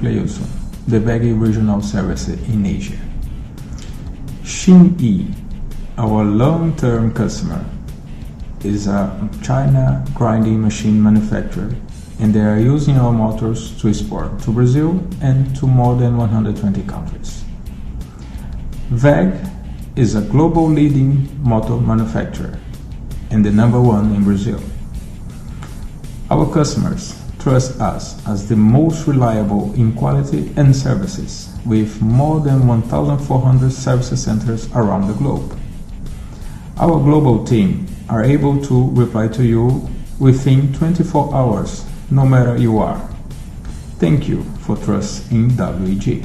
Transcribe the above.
Cleilson, the WEG regional service in Asia. Xingyi, our long-term customer, is a China grinding machine manufacturer, and they are using our motors to export to Brazil and to more than 120 countries. WEG is a global leading motor manufacturer and the number one in Brazil. Our customers trust us as the most reliable in quality and services, with more than 1,400 service centers around the globe. Our global team are able to reply to you within 24 hours, no matter you are. Thank you for trust in WEG.